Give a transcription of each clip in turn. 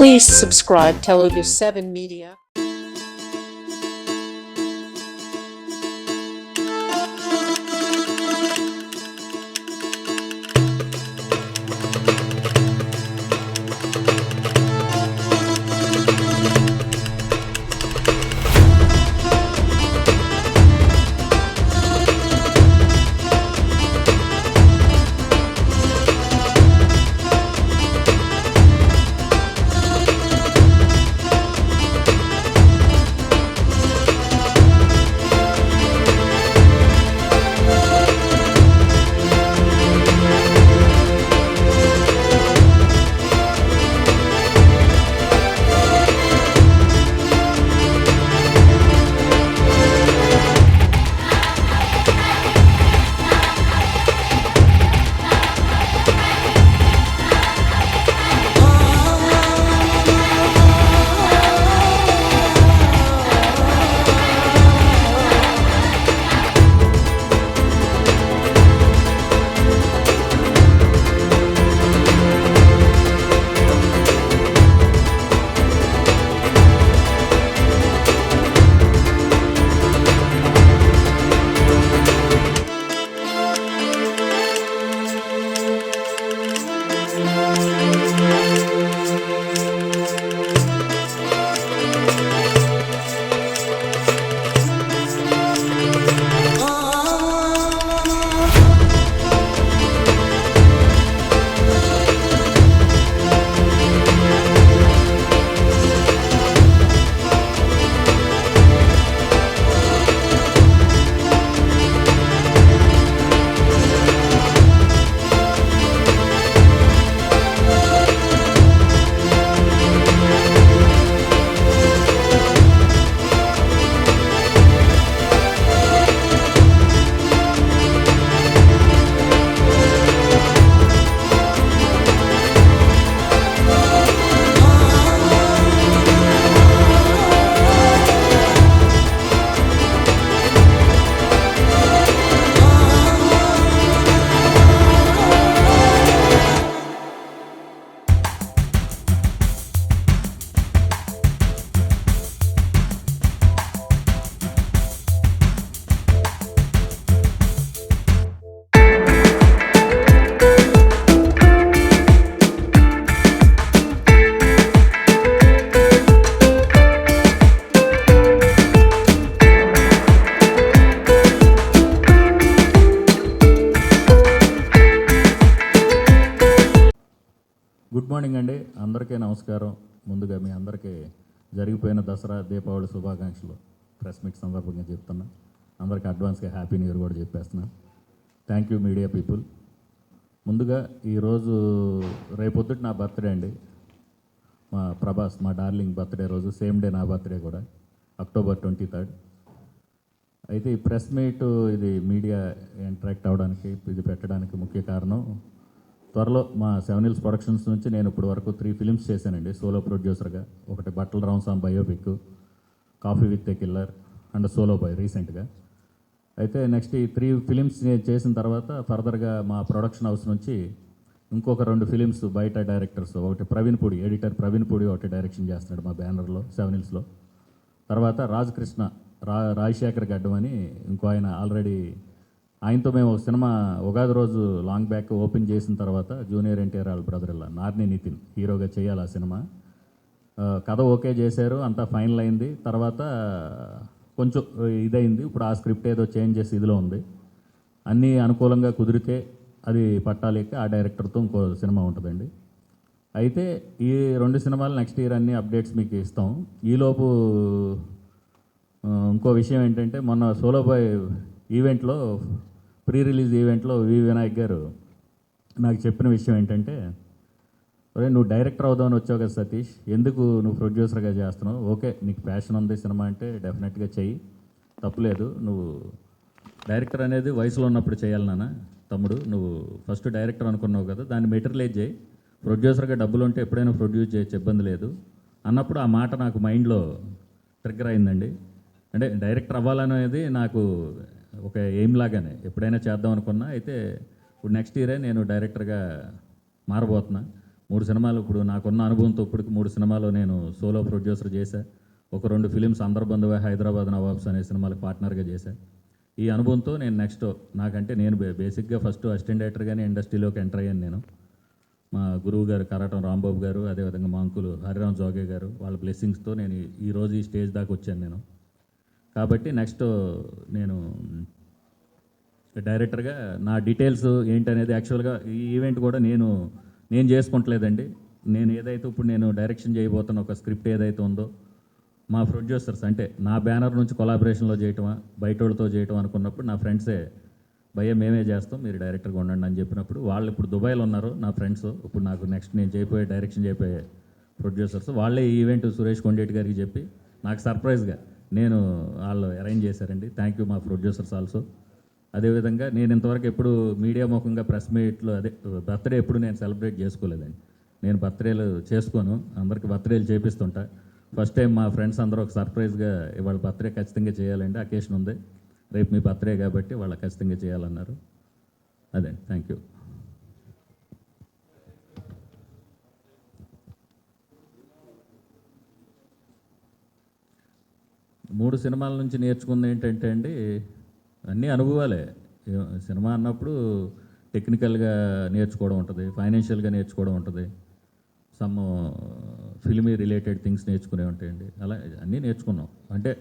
Please subscribe Telugu 7 Media. Good morning అండి, అందరికీ నమస్కారం. ముందుగా మీ అందరికీ జరిగిపోయిన దసరా దీపావళి శుభాకాంక్షలు ప్రెస్ మీట్ సందర్భంగా చెప్తున్నా. అందరికీ అడ్వాన్స్గా హ్యాపీ న్యూ ఇయర్ కూడా చెప్పేస్తున్నా. Thank you media people. ముందుగా ఈరోజు రేపొద్దుట నా బర్త్డే అండి, మా ప్రభాస్ మా డార్లింగ్ బర్త్డే రోజు, సేమ్ డే నా బర్త్డే కూడా, October 23rd. అయితే ఈ ప్రెస్ మీట్ ఇది మీడియా ఇంటరాక్ట్ అవ్వడానికి ఇది పెట్టడానికి ముఖ్య కారణం, త్వరలో మా 7 Hills ప్రొడక్షన్స్ నుంచి నేను ఇప్పుడు వరకు 3 ఫిలిమ్స్ చేశానండి సోలో ప్రొడ్యూసర్గా. ఒకటి Battala Ramaswamy biopic, coffee with a killer and solo boy రీసెంట్గా. అయితే నెక్స్ట్ ఈ 3 ఫిలిమ్స్ నేను చేసిన తర్వాత ఫర్దర్గా మా ప్రొడక్షన్ హౌస్ నుంచి ఇంకొక 2 ఫిలిమ్స్ బయట డైరెక్టర్స్, ఒకటి ప్రవీణ్ పూడి, ఎడిటర్ ప్రవీణ్ పూడి ఒకటి డైరెక్షన్ చేస్తున్నాడు మా బ్యానర్లో 7 Hillsలో. తర్వాత రాజకృష్ణ రాజశేఖర్ గడ్డం అని ఇంకో ఆయన ఆల్రెడీ, ఆయనతో మేము ఒక సినిమా ఉగాది రోజు లాంగ్ బ్యాక్ ఓపెన్ చేసిన తర్వాత జూనియర్ ఎన్టీఆర్ వాళ్ళ బ్రదర్ ఇలా నార్ని నితిన్ హీరోగా చేయాలి ఆ సినిమా. కథ ఓకే చేశారు, అంతా ఫైనల్ అయింది. తర్వాత కొంచెం ఇదైంది, ఇప్పుడు ఆ స్క్రిప్ట్ ఏదో చేంజ్ చేసి ఇదిలో ఉంది. అన్నీ అనుకూలంగా కుదిరితే అది పట్టాలేక ఆ డైరెక్టర్తో ఇంకో సినిమా ఉంటుందండి. అయితే ఈ 2 సినిమాలు నెక్స్ట్ ఇయర్ అన్ని అప్డేట్స్ మీకు ఇస్తాం. ఈలోపు ఇంకో విషయం ఏంటంటే, మొన్న సోలో బాయ్ ఈవెంట్లో, ప్రీ రిలీజ్ ఈవెంట్లో వి వినాయక్ గారు నాకు చెప్పిన విషయం ఏంటంటే, ఒరే నువ్వు డైరెక్టర్ అవుదామని వచ్చావు కదా సతీష్, ఎందుకు నువ్వు ప్రొడ్యూసర్గా చేస్తున్నావు? ఓకే నీకు ప్యాషన్ ఉంది సినిమా అంటే డెఫినెట్గా చెయ్యి, తప్పులేదు. నువ్వు డైరెక్టర్ అనేది వయసులో ఉన్నప్పుడు చేయాలి నాన్న తమ్ముడు, నువ్వు ఫస్ట్ డైరెక్టర్ అనుకున్నావు కదా, దాన్ని మెటీరియలైజ్ చేయి, ప్రొడ్యూసర్గా డబ్బులు ఉంటే ఎప్పుడైనా ప్రొడ్యూస్ చేయొచ్చు, ఇబ్బంది లేదు అన్నప్పుడు ఆ మాట నాకు మైండ్లో ట్రిగ్గర్ అయిందండి. అంటే డైరెక్టర్ అవ్వాలనేది నాకు ఒక ఎయిమ్ లాగానే ఎప్పుడైనా చేద్దాం అనుకున్నా. అయితే ఇప్పుడు నెక్స్ట్ ఇయరే నేను డైరెక్టర్గా మారబోతున్నా. 3 సినిమాలు ఇప్పుడు నాకున్న అనుభవంతో ఇప్పటికి 3 సినిమాలు నేను సోలో ప్రొడ్యూసర్ చేశా. ఒక 2 ఫిలిమ్స్ అందర్బంధువే, హైదరాబాద్ నవాబ్స్ అనే సినిమాలకు పార్ట్నర్గా చేశా. ఈ అనుభవంతో నేను నెక్స్ట్ నాకంటే నేను బేసిక్గా ఫస్ట్ అసిస్టెంట్ డైరెక్టర్గానే ఇండస్ట్రీలోకి ఎంటర్ అయ్యాను నేను. మా గురువు గారు కరాటం రాంబాబు గారు, అదేవిధంగా మా అంకులు హరిరామ్ జోగే గారు వాళ్ళ బ్లెస్సింగ్స్తో నేను ఈరోజు ఈ స్టేజ్ దాకా వచ్చాను నేను. కాబట్టి నెక్స్ట్ నేను డైరెక్టర్గా నా డీటెయిల్స్ ఏంటనేది యాక్చువల్గా ఈ ఈవెంట్ కూడా నేను చేసుకుంటలేదండి. నేను ఏదైతే ఇప్పుడు నేను డైరెక్షన్ చేయబోతున్న ఒక స్క్రిప్ట్ ఏదైతే ఉందో మా ప్రొడ్యూసర్స్ అంటే నా బ్యానర్ నుంచి కొలాబరేషన్లో చేయటమా బయటోళ్ళతో చేయటం అనుకున్నప్పుడు నా ఫ్రెండ్సే భయ్య మేమే చేస్తాం మీరు డైరెక్టర్గా ఉండండి అని చెప్పినప్పుడు వాళ్ళు ఇప్పుడు దుబాయ్లో ఉన్నారు నా ఫ్రెండ్స్. ఇప్పుడు నాకు నెక్స్ట్ నేను డైరెక్షన్ చేయబోయే ప్రొడ్యూసర్స్ వాళ్ళే ఈ ఈవెంట్ సురేష్ కొండేటి గారికి చెప్పి నాకు సర్ప్రైజ్గా వాళ్ళు అరేంజ్ చేశారండి. థ్యాంక్ యూ మా ప్రొడ్యూసర్స్ ఆల్సో. అదేవిధంగా నేను ఇంతవరకు ఎప్పుడు మీడియా ముఖంగా ప్రెస్ మీట్లో బర్త్డే ఎప్పుడు నేను సెలబ్రేట్ చేసుకోలేదండి. నేను బర్త్డేలు చేసుకోను, అందరికి బర్త్డేలు చేపిస్తుంటా. ఫస్ట్ టైం మా ఫ్రెండ్స్ అందరూ ఒక సర్ప్రైజ్గా ఇవాళ బర్త్డే ఖచ్చితంగా చేయాలండి, అకేషన్ ఉంది, రేపు మీ బర్త్డే కాబట్టి వాళ్ళు ఖచ్చితంగా చేయాలన్నారు. అదే థ్యాంక్ యూ. మూడు సినిమాల నుంచి నేర్చుకుంది ఏంటంటే అండి, అన్నీ అనుభవాలే. సినిమా అన్నప్పుడు టెక్నికల్గా నేర్చుకోవడం ఉంటుంది, ఫైనాన్షియల్గా నేర్చుకోవడం ఉంటుంది, సమ్ ఫిల్మీ రిలేటెడ్ థింగ్స్ నేర్చుకునే ఉంటాయండి. అలా అన్నీ నేర్చుకున్నాం. అంటే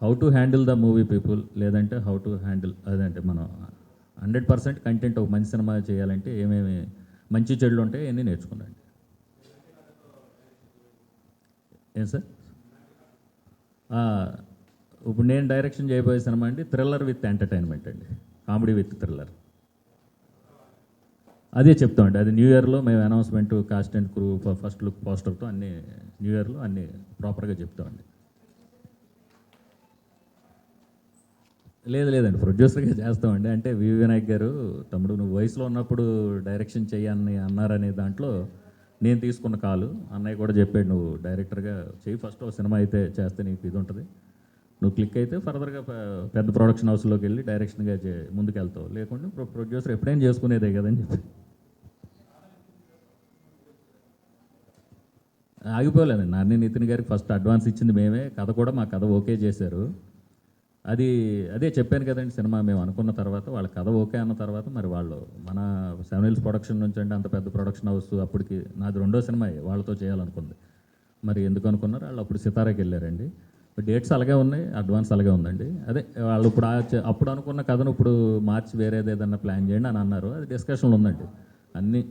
how to handle the movie people, లేదంటే హౌ టు హ్యాండిల్ అదంటే మనం 100% కంటెంట్ ఒక మంచి సినిమా చేయాలంటే ఏమేమి మంచి చెడులు ఉంటాయి అన్నీ నేర్చుకున్నాండి. ఏం సార్? ఇప్పుడు నేను డైరెక్షన్ చేయబోయే సినిమా అండి థ్రిల్లర్ విత్ ఎంటర్టైన్మెంట్ అండి, కామెడీ విత్ థ్రిల్లర్. అదే చెప్తామండి. అది న్యూ ఇయర్లో మేము announcement cast and crew first look పోస్టర్తో అన్నీ న్యూ ఇయర్లో అన్నీ ప్రాపర్గా చెప్తామండి. లేదండి, ప్రొడ్యూసర్గా చేస్తామండి. అంటే వివి వినాయక్ గారు తమ్ముడు నువ్వు వయసులో ఉన్నప్పుడు డైరెక్షన్ చేయని అన్నారనే దాంట్లో నేను తీసుకున్న కాలు. అన్నయ్య కూడా చెప్పాడు నువ్వు డైరెక్టర్గా చెయ్యి, ఫస్ట్ ఒక సినిమా అయితే చేస్తే నీకు ఇది ఉంటుంది, నువ్వు క్లిక్ అయితే ఫర్దర్గా పెద్ద ప్రొడక్షన్ హౌస్లోకి వెళ్ళి డైరెక్షన్గా ముందుకు వెళ్తావు, లేకుంటే ప్రొడ్యూసర్ ఎప్పుడైనా చేసుకునేదే కదని చెప్పి ఆగిపోలేదండి. నాని నితిన్ గారికి ఫస్ట్ అడ్వాన్స్ ఇచ్చింది మేమే, కథ కూడా మా కథ ఓకే చేశారు. అదే చెప్పాను కదండి, సినిమా మేము అనుకున్న తర్వాత వాళ్ళ కథ ఓకే అన్న తర్వాత మరి వాళ్ళు మన 7 Hills ప్రొడక్షన్ నుంచి అంటే అంత పెద్ద ప్రొడక్షన్ హౌస్, అప్పటికి నాది 2వ సినిమా వాళ్ళతో చేయాలనుకుంది. మరి ఎందుకు అనుకున్నారు వాళ్ళు, అప్పుడు సితారాకి వెళ్ళారండి. డేట్స్ అలాగే ఉన్నాయి, అడ్వాన్స్ అలాగే ఉందండి. అదే వాళ్ళు ఇప్పుడు అప్పుడు అనుకున్న కథను ఇప్పుడు మార్చి వేరేది ఏదన్నా ప్లాన్ చేయండి అని అన్నారు. అది డిస్కషన్లో ఉందండి అన్నీ.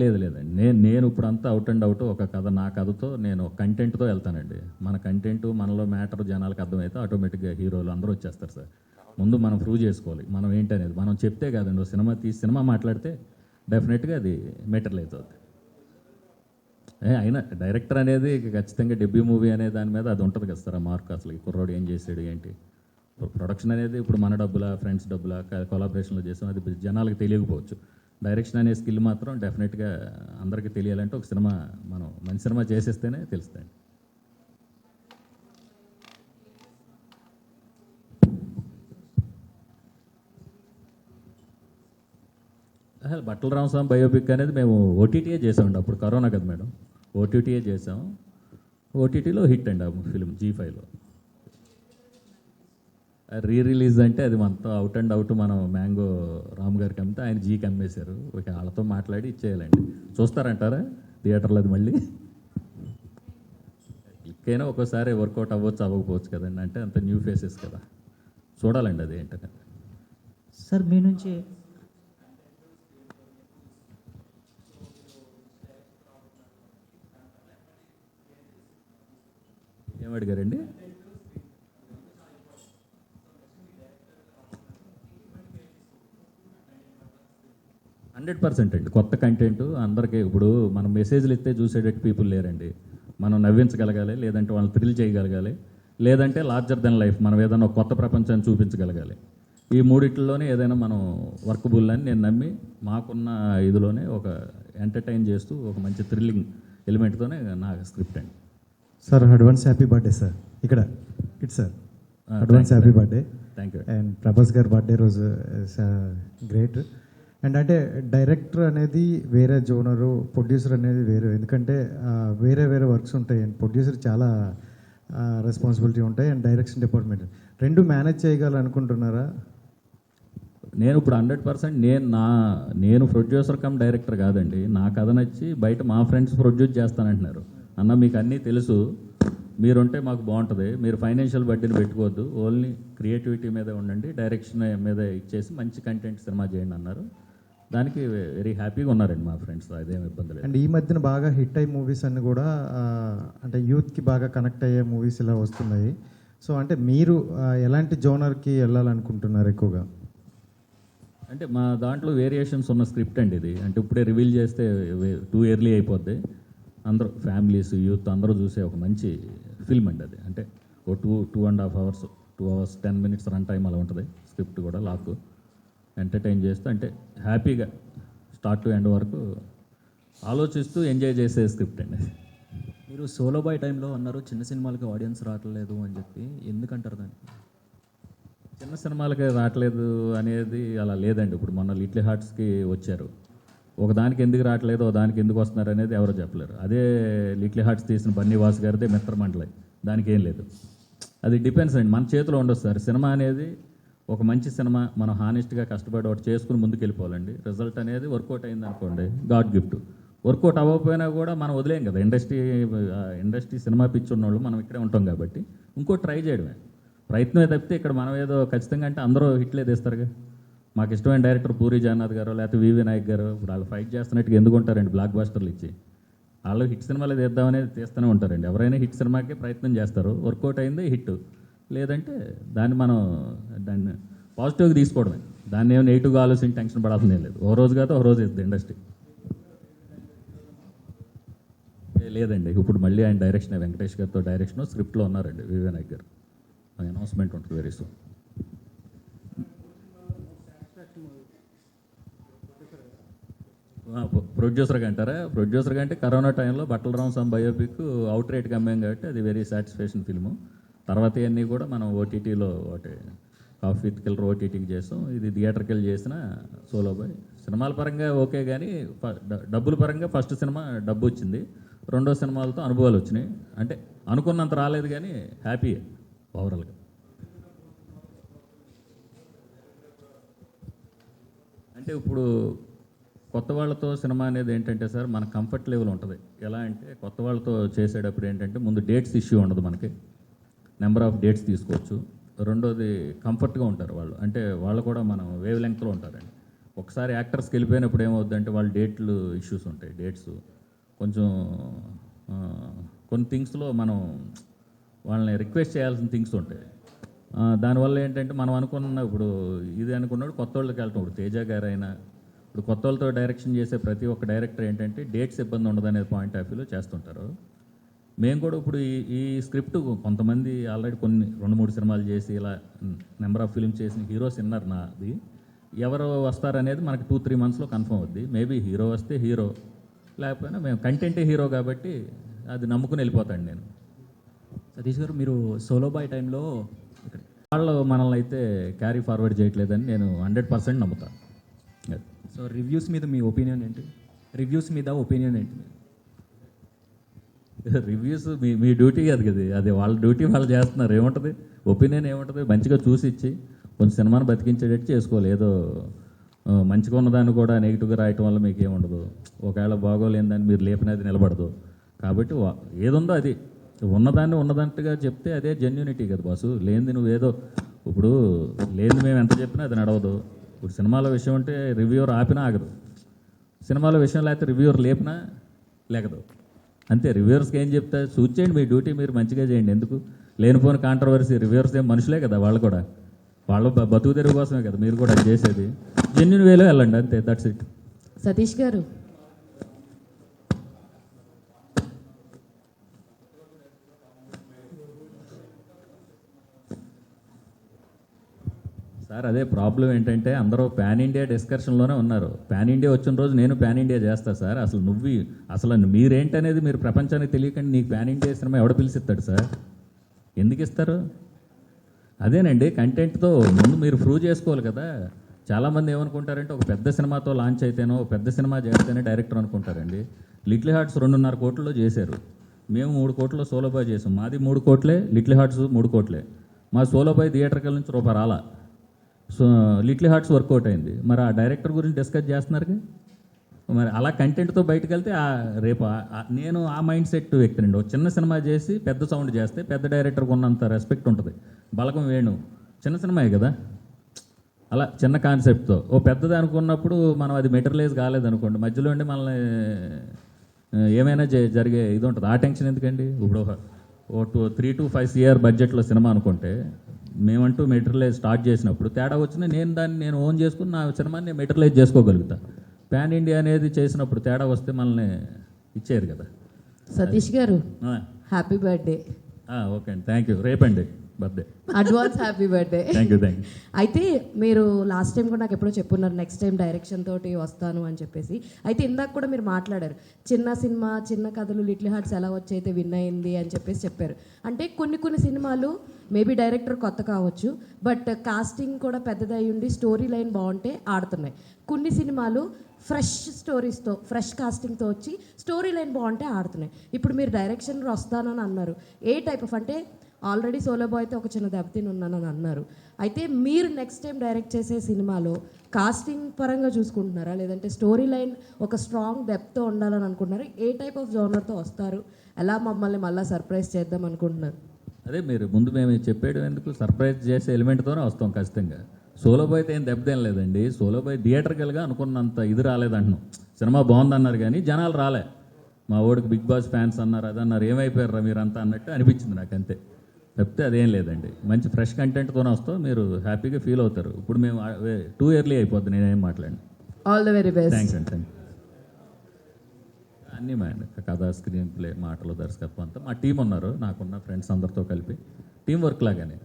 లేదండి, నేను ఇప్పుడు అంతా అవుట్ అండ్ అవుట్ ఒక కథ, నా కథతో నేను కంటెంట్తో వెళ్తానండి. మన కంటెంట్ మనలో మ్యాటర్ జనాలకు అర్థమైతే ఆటోమేటిక్గా హీరోలు అందరూ వచ్చేస్తారు సార్. ముందు మనం ప్రూవ్ చేసుకోవాలి మనం ఏంటనేది. మనం చెప్తే కాదండి, ఒక సినిమా మాట్లాడితే డెఫినెట్గా అది మెటీరియలైజ్ అవుతుంది. అయినా డైరెక్టర్ అనేది ఖచ్చితంగా డెబ్యూ మూవీ అనే దాని మీద అది ఉంటుంది కదా సార్, ఆ మార్క్. అసలు ఈ కుర్రోడు ఏం చేసాడు ఏంటి, ప్రొడక్షన్ అనేది ఇప్పుడు మన డబ్బులా ఫ్రెండ్స్ డబ్బులా కొలాబరేషన్లో చేసాం, అది జనాలకు తెలియకపోవచ్చు. డైరెక్షన్ అనే స్కిల్ మాత్రం డెఫినెట్గా అందరికీ తెలియాలంటే ఒక సినిమా మనం మంచి సినిమా చేసేస్తేనే తెలుస్తాయండి. బట్టల రామస్వామి బయోపిక్ అనేది మేము ఓటీటీఏ చేసామండి. అప్పుడు కరోనా కదా మేడం, ఓటీటీఏ చేసాం. ఓటీటీలో హిట్ అండి ఆ ఫిలిం G5లో. రిలీజ్ అంటే అది మనతో అవుట్ అండ్ అవుట్ మనం మ్యాంగో రామ్ గారికి అమ్మితే ఆయన జీకి అమ్మేశారు. ఒక వాళ్ళతో మాట్లాడి ఇచ్చేయాలండి. చూస్తారంటారా థియేటర్లో అది మళ్ళీ? క్లిక్కైనా ఒక్కోసారి వర్కౌట్ అవ్వచ్చు అవ్వకపోవచ్చు కదండి, అంటే అంత న్యూ ఫేసెస్ కదా, చూడాలండి అది ఏంటంటే. సార్ మీ నుంచి ఏమడిగారండి? హండ్రెడ్ 100% అండి. కొత్త కంటెంట్ అందరికీ ఇప్పుడు మనం మెసేజ్లు ఇస్తే చూసేటట్టు పీపుల్ లేరండి. మనం నవ్వించగలగాలి, లేదంటే వాళ్ళని థ్రిల్ చేయగలగాలి, లేదంటే లార్జర్ దెన్ లైఫ్ మనం ఏదైనా ఒక కొత్త ప్రపంచాన్ని చూపించగలగాలి. ఈ మూడిట్లోనే ఏదైనా మనం వర్కబుల్ అని నేను నమ్మి మాకున్న ఇదిలోనే ఒక ఎంటర్టైన్ చేస్తూ ఒక మంచి థ్రిల్లింగ్ ఎలిమెంట్తోనే నా స్క్రిప్ట్ అండి. Sir advance happy birthday sir. ఇక్కడ it sir advance happy birthday. Thank you. And Prabhas గారి బర్త్డే రోజు గ్రేట్. అండ్ అంటే డైరెక్టర్ అనేది వేరే జోనరు, ప్రొడ్యూసర్ అనేది వేరే. ఎందుకంటే వేరే వేరే వర్క్స్ ఉంటాయి అండ్ ప్రొడ్యూసర్ చాలా రెస్పాన్సిబిలిటీ ఉంటాయి అండ్ డైరెక్షన్ డిపార్ట్మెంట్ రెండు మేనేజ్ చేయగలనుకుంటున్నారా? నేను ఇప్పుడు 100% నేను ప్రొడ్యూసర్ కమ్ డైరెక్టర్ కాదండి. నా కథ నచ్చి బయట మా ఫ్రెండ్స్ ప్రొడ్యూస్ చేస్తానంటున్నారు. అన్న మీకు అన్నీ తెలుసు, మీరుంటే మాకు బాగుంటుంది, మీరు ఫైనాన్షియల్ బడ్డీని పెట్టుకోవద్దు, ఓన్లీ క్రియేటివిటీ మీద ఉండండి, డైరెక్షన్ మీద ఇచ్చేసి మంచి కంటెంట్ సినిమా చేయండి అన్నారు. దానికి వెరీ హ్యాపీగా ఉన్నారండి మా ఫ్రెండ్స్, అదేం ఇబ్బంది లేదు. అండ్ ఈ మధ్యన బాగా హిట్ అయ్యే మూవీస్ అన్ని కూడా అంటే యూత్కి బాగా కనెక్ట్ అయ్యే మూవీస్ ఇలా వస్తున్నాయి. సో అంటే మీరు ఎలాంటి జోనర్కి వెళ్ళాలనుకుంటున్నారు ఎక్కువగా? అంటే మా దాంట్లో వేరియేషన్స్ ఉన్న స్క్రిప్ట్ అండి ఇది. అంటే ఇప్పుడే రివీల్ చేస్తే టూ ఇయర్లీ అయిపోద్ది. అందరూ ఫ్యామిలీస్ యూత్ అందరూ చూసే ఒక మంచి ఫిల్మ్ అండి అది. అంటే ఓ 2.5 hours 2 hours 10 minutes run time అలా ఉంటుంది. స్క్రిప్ట్ కూడా లాక్ ఎంటర్టైన్ చేస్తూ అంటే హ్యాపీగా స్టార్ట్ టు ఎండ్ వరకు ఆలోచిస్తూ ఎంజాయ్ చేసే స్క్రిప్ట్ అండి. మీరు సోలో బాయ్ టైంలో అన్నారు చిన్న సినిమాలకి ఆడియన్స్ రావట్లేదు అని చెప్పి, ఎందుకంటారు దాన్ని? చిన్న సినిమాలకి రావట్లేదు అనేది అలా లేదండి. ఇప్పుడు మొన్న లిటిల్ హార్ట్స్కి వచ్చారు, ఒక దానికి ఎందుకు రావట్లేదు, ఒక దానికి ఎందుకు వస్తున్నారు అనేది ఎవరో చెప్పలేరు. అదే లిటిల్ హార్ట్స్ తీసిన బన్నీవాస్ గారిదే మిత్రమండలి, దానికి ఏం లేదు. అది డిపెండ్స్ అండి, మన చేతిలో ఉండదు సార్. సినిమా అనేది ఒక మంచి సినిమా మనం హానెస్ట్గా కష్టపడి ఒకటి చేసుకుని ముందుకు వెళ్ళిపోవాలండి. రిజల్ట్ అనేది వర్కౌట్ అయింది అనుకోండి, గాడ్ గిఫ్ట్. వర్కౌట్ అవ్వకపోయినా కూడా మనం వదిలేం కదా. ఇండస్ట్రీ సినిమా పిచ్చి ఉన్నోళ్ళు మనం ఇక్కడే ఉంటాం కాబట్టి ఇంకో ట్రై చేయడమే ప్రయత్నమే తప్పితే ఇక్కడ మనం ఏదో ఖచ్చితంగా అంటే అందరూ హిట్లే తీస్తారుగా. మాకు ఇష్టమైన డైరెక్టర్ పూరి జగన్నాథ్ గారు లేకపోతే వివి నాయక్ గారు ఇప్పుడు వాళ్ళు ఫైట్ చేస్తున్నట్టుగా ఎందుకు ఉంటారండి బ్లాక్ బాస్టర్లు ఇచ్చి? వాళ్ళు హిట్ సినిమాలు తీద్దామనేది తీస్తూనే ఉంటారండి. ఎవరైనా హిట్ సినిమాకే ప్రయత్నం చేస్తారు, వర్కౌట్ అయింది హిట్, లేదంటే దాన్ని పాజిటివ్గా తీసుకోవడమే. దాన్ని ఏమో నెగిటివ్గా ఆలోచించి టెన్షన్ పడాల్సిందే లేదు. ఓ రోజు కాదు ఓ రోజు ఇస్తుంది ఇండస్ట్రీ. లేదండి, ఇప్పుడు మళ్ళీ ఆయన డైరెక్షన్ వెంకటేష్ గారితో డైరెక్షన్ స్క్రిప్ట్లో ఉన్నారండి వివి నాయక్ గారు. అనౌన్స్మెంట్ ఉంటుంది వెరీ సూన్. ప్రొడ్యూసర్గా అంటారా? ప్రొడ్యూసర్గా అంటే కరోనా టైంలో బట్టల రామస్వామి బయోపిక్ అవుట్ రేట్గా అమ్మాం కాబట్టి అది వెరీ సాటిస్ఫాక్షన్ ఫిల్ము. తర్వాత ఇవన్నీ కూడా మనం ఓటీటీలో ఒకటి కాఫీ విత్ కిల్లర్ ఓటీటీకి చేస్తాం. ఇది థియేటర్కి వెళ్ళి చేసిన సోలో బాయ్. సినిమాల పరంగా ఓకే, కానీ డబ్బుల పరంగా ఫస్ట్ సినిమా డబ్బు వచ్చింది, రెండో సినిమాలతో అనుభవాలు వచ్చినాయి. అంటే అనుకున్నంత రాలేదు కానీ హ్యాపీ ఓవరాల్గా. అంటే ఇప్పుడు కొత్త వాళ్ళతో సినిమా అనేది ఏంటంటే సార్ మన కంఫర్ట్ లెవెల్ ఉంటుంది. ఎలా అంటే కొత్త వాళ్ళతో చేసేటప్పుడు ఏంటంటే ముందు డేట్స్ ఇష్యూ ఉండదు మనకి, నెంబర్ ఆఫ్ డేట్స్ తీసుకోవచ్చు. రెండోది కంఫర్ట్గా ఉంటారు వాళ్ళు, అంటే వాళ్ళు కూడా మనం వేవ్ లెంగ్త్లో ఉంటారండి. ఒకసారి యాక్టర్స్కి వెళ్ళిపోయినప్పుడు ఏమవుద్దంటే వాళ్ళు డేట్లు ఇష్యూస్ ఉంటాయి. డేట్స్ కొంచెం కొన్ని థింగ్స్లో మనం వాళ్ళని రిక్వెస్ట్ చేయాల్సిన థింగ్స్ ఉంటాయి. దానివల్ల ఏంటంటే మనం అనుకున్న ఇప్పుడు ఇది అనుకున్నాడు కొత్త వాళ్ళకి వెళ్ళటం. ఇప్పుడు తేజ గారు అయినా ఇప్పుడు కొత్త వాళ్ళతో డైరెక్షన్ చేసే ప్రతి ఒక్క డైరెక్టర్ ఏంటంటే డేట్స్ ఇబ్బంది ఉండదనే పాయింట్ ఆఫ్ వ్యూలో చేస్తుంటారు. మేము కూడా ఇప్పుడు ఈ స్క్రిప్ట్ కొంతమంది ఆల్రెడీ కొన్ని 2-3 సినిమాలు చేసి ఇలా నెంబర్ ఆఫ్ ఫిల్మ్స్ చేసిన హీరోస్ విన్నారు. నాది ఎవరు వస్తారనేది మనకి 2-3 monthsలో కన్ఫర్మ్ అవుద్ది. మేబీ హీరో వస్తే హీరో, లేకపోయినా మేము కంటెంటే హీరో కాబట్టి అది నమ్ముకుని వెళ్ళిపోతాను నేను. సతీష్ గారు, మీరు సోలో బాయ్ టైంలో ఇక్కడ వాళ్ళు మనల్ని అయితే క్యారీ ఫార్వర్డ్ చేయట్లేదని నేను 100% నమ్ముతాను. సో రివ్యూస్ మీద మీ ఒపీనియన్ ఏంటి? రివ్యూస్ మీద ఒపీనియన్ ఏంటి? రివ్యూస్ మీ డ్యూటీ కాదు కదా, అది వాళ్ళ డ్యూటీ వాళ్ళు చేస్తున్నారు. ఏముంటుంది ఒపీనియన్, ఏముంటుంది మంచిగా చూసి ఇచ్చి కొంచెం సినిమాని బతికించేటట్టు చేసుకోవాలి. ఏదో మంచిగా ఉన్నదాన్ని కూడా నెగిటివ్గా రాయటం వల్ల మీకు ఏముండదు. ఒకవేళ బాగోలేని దాన్ని మీరు లేపినది నిలబడదు. కాబట్టి ఏదుందో అది ఉన్నదాన్ని ఉన్నదంటగా చెప్తే అదే జెన్యూనిటీ కదా బాసు. లేనిది నువ్వేదో ఇప్పుడు లేనిది మేము ఎంత చెప్పినా అది నడవదు. ఇప్పుడు సినిమాల విషయం అంటే రివ్యూవర్ ఆపినా ఆగదు, సినిమాల విషయం లేకపోతే రివ్యూవర్ లేపినా లేకదు. అంతే. రివ్యూవర్స్కి ఏం చెప్తా, చూచేయండి, మీ డ్యూటీ మీరు మంచిగా చేయండి. ఎందుకు లేనిపోయిన కాంట్రవర్సీ? రివ్యూవర్స్ ఏం మనుషులే కదా, వాళ్ళు కూడా వాళ్ళ బతుకు తెరుగు కోసమే కదా మీరు కూడా చేసేది. జెన్యూన్ వేలో వెళ్ళండి, అంతే, దట్స్ ఇట్. సతీష్ గారు, సార్ అదే ప్రాబ్లం ఏంటంటే అందరూ పాన్ ఇండియా డిస్కషన్లోనే ఉన్నారు. పాన్ ఇండియా వచ్చిన రోజు నేను పాన్ ఇండియా చేస్తా సార్. అసలు మీరేంటనేది మీరు ప్రపంచానికి తెలియకండి నీకు పాన్ ఇండియా సినిమా ఎవడ పిలిచిస్తాడు సార్? ఎందుకు ఇస్తారు? అదేనండి, కంటెంట్తో ముందు మీరు ప్రూవ్ చేసుకోవాలి కదా. చాలామంది ఏమనుకుంటారంటే ఒక పెద్ద సినిమాతో లాంచ్ అయితేనో ఒక పెద్ద సినిమా చేస్తేనే డైరెక్టర్ అనుకుంటారండి. లిటిల్ హార్ట్స్ 2.5 కోట్లలో చేశారు, మేము 3 కోట్లలో సోలో బాయ్ చేసాం. మాది 3 కోట్లే, లిటిల్ హార్ట్స్ 3 కోట్లే. మా సోలో బాయ్ థియేటర్కల్ నుంచి రూపాయి రాలా. సో లిటిల్ హార్ట్స్ వర్కౌట్ అయింది. మరి ఆ డైరెక్టర్ గురించి డిస్కస్ చేస్తున్నారు. మరి అలా కంటెంట్తో బయటకు వెళ్తే రేపు నేను ఆ మైండ్ సెట్ వ్యక్తినండి. ఒక చిన్న సినిమా చేసి పెద్ద సౌండ్ చేస్తే పెద్ద డైరెక్టర్కి ఉన్నంత రెస్పెక్ట్ ఉంటుంది. బలగం వేణు చిన్న సినిమాయే కదా, అలా చిన్న కాన్సెప్ట్తో ఓ పెద్దది అనుకున్నప్పుడు మనం అది మెటీరియలైజ్ కాలేదనుకోండి, మధ్యలో ఉండి మనల్ని ఏమైనా జరిగే ఇది ఉంటుంది. ఆ టెన్షన్ ఎందుకండి? ఇప్పుడు ఓ 3 to 5 CR బడ్జెట్లో సినిమా అనుకుంటే మేమంటూ మెటీరియలైజ్ స్టార్ట్ చేసినప్పుడు తేడా వచ్చినా నేను ఓన్ చేసుకుని నా సినిమాని నేను మెటీరియలైజ్ చేసుకోగలుగుతా. పాన్ ఇండియా అనేది చేసినప్పుడు తేడా వస్తే మనల్ని ఇచ్చేయరు కదా. Satish garu happy birthday. Okay అండి, థ్యాంక్ యూ. రేపండి birthday, advance happy birthday. Thank you. అయితే మీరు లాస్ట్ టైం కూడా నాకు ఎప్పుడో చెప్పున్నారు నెక్స్ట్ టైం డైరెక్షన్ తోటి వస్తాను అని చెప్పేసి. అయితే ఇందాక కూడా మీరు మాట్లాడారు చిన్న సినిమా చిన్న కథలు లిటిల్ హార్ట్స్ ఎలా వచ్చి అయితే విన్ అయింది అని చెప్పేసి చెప్పారు. అంటే కొన్ని సినిమాలు మేబీ డైరెక్టర్ కొత్త కావచ్చు, బట్ కాస్టింగ్ కూడా పెద్దదై ఉండి స్టోరీ లైన్ బాగుంటే ఆడుతున్నాయి. కొన్ని సినిమాలు ఫ్రెష్ స్టోరీస్తో ఫ్రెష్ కాస్టింగ్తో వచ్చి స్టోరీ లైన్ బాగుంటే ఆడుతున్నాయి. ఇప్పుడు మీరు డైరెక్షన్ వస్తానని అన్నారు. ఏ టైప్ ఆఫ్ అంటే ఆల్రెడీ సోలో బాయ్ అయితే ఒక చిన్న దెబ్బతిని ఉన్నానని అన్నారు. అయితే మీరు నెక్స్ట్ టైం డైరెక్ట్ చేసే సినిమాలో కాస్టింగ్ పరంగా చూసుకుంటున్నారా, లేదంటే స్టోరీ లైన్ ఒక స్ట్రాంగ్ డెప్త్తో ఉండాలని అనుకుంటున్నారా? ఏ టైప్ ఆఫ్ జోనర్తో వస్తారు? ఎలా మమ్మల్ని మళ్ళీ సర్ప్రైజ్ చేద్దాం అనుకుంటున్నారు? అదే మీరు ముందు మేము చెప్పేయడం ఎందుకు, సర్ప్రైజ్ చేసే ఎలిమెంట్తోనే వస్తాం ఖచ్చితంగా. సోలో బాయ్ అయితే ఏం దెబ్బతేం లేదండి. సోలో బాయ్ థియేటర్కల్గా అనుకున్నంత ఇది రాలేదంటున్నాం. సినిమా బాగుందన్నారు కానీ జనాలు రాలే. మా ఓడికి బిగ్ బాస్ ఫ్యాన్స్ అన్నారు, అదన్నారు, ఏమైపోయారా మీరంతా అన్నట్టు అనిపించింది నాకు, అంతే. చెప్తే అదేం లేదండి. మంచి ఫ్రెష్ కంటెంట్తోనే వస్తాం, మీరు హ్యాపీగా ఫీల్ అవుతారు. ఇప్పుడు మేము టూ ఇయర్లీ అయిపోద్ది, నేనేం మాట్లాడి. All the very best. Thanks అండి, థ్యాంక్ అన్నీ మా కథ, స్క్రీన్ ప్లే, మాటలు, దర్శకత్వం అంతా మా టీం ఉన్నారు. నాకున్న ఫ్రెండ్స్ అందరితో కలిపి టీం వర్క్ లాగానే.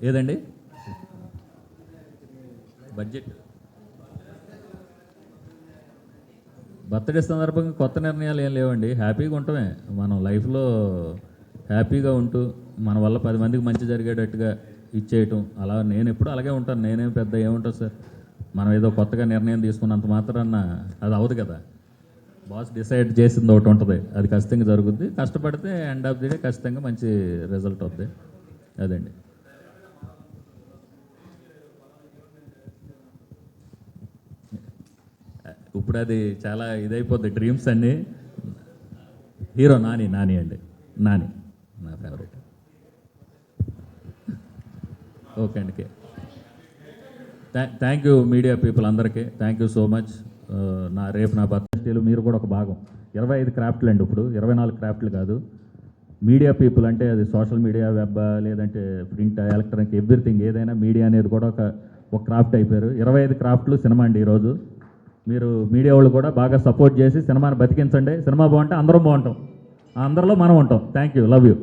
ఏదండి బడ్జెట్? బర్త్డే సందర్భంగా కొత్త నిర్ణయాలు ఏం లేవండి. హ్యాపీగా ఉండటమే మనం లైఫ్లో. హ్యాపీగా ఉంటూ మన వల్ల 10 మందికి మంచి జరిగేటట్టుగా ఇచ్చేయటం, అలా నేను ఎప్పుడు అలాగే ఉంటాను. నేనేం పెద్ద ఏముంటుంది సార్, మనం ఏదో కొత్తగా నిర్ణయం తీసుకున్నంత మాత్రాన అది అవదు కదా. బాస్ డిసైడ్ చేసింది ఒకటి ఉంటుంది, అది ఖచ్చితంగా జరుగుద్ది. కష్టపడితే ఎండ్ ఆఫ్ ది డే ఖచ్చితంగా మంచి రిజల్ట్ అవుద్ది. అదండి. ఇప్పుడు అది చాలా ఇదైపోద్ది డ్రీమ్స్ అన్నీ. హీరో నాని అండి, నాని నా ఫేవరెట్. ఓకే అండి, థ్యాంక్ యూ మీడియా పీపుల్ అందరికీ, థ్యాంక్ యూ సో మచ్. రేపు నా బర్త్డేలు మీరు కూడా ఒక భాగం. 25 క్రాఫ్ట్లు అండి, ఇప్పుడు 24 క్రాఫ్ట్లు కాదు. మీడియా పీపుల్ అంటే అది సోషల్ మీడియా, వెబ్, లేదంటే ప్రింట్, ఎలక్ట్రానిక్, ఎవ్రీథింగ్ ఏదైనా మీడియా అనేది కూడా ఒక క్రాఫ్ట్ అయిపోయారు. 25 క్రాఫ్ట్లు సినిమా అండి ఈరోజు. మీరు మీడియా వాళ్ళు కూడా బాగా సపోర్ట్ చేసి సినిమాని బతికించండి. సినిమా బాగుంటే అందరం బాగుంటాం, అందరిలో మనం ఉంటాం. Thank you, love you.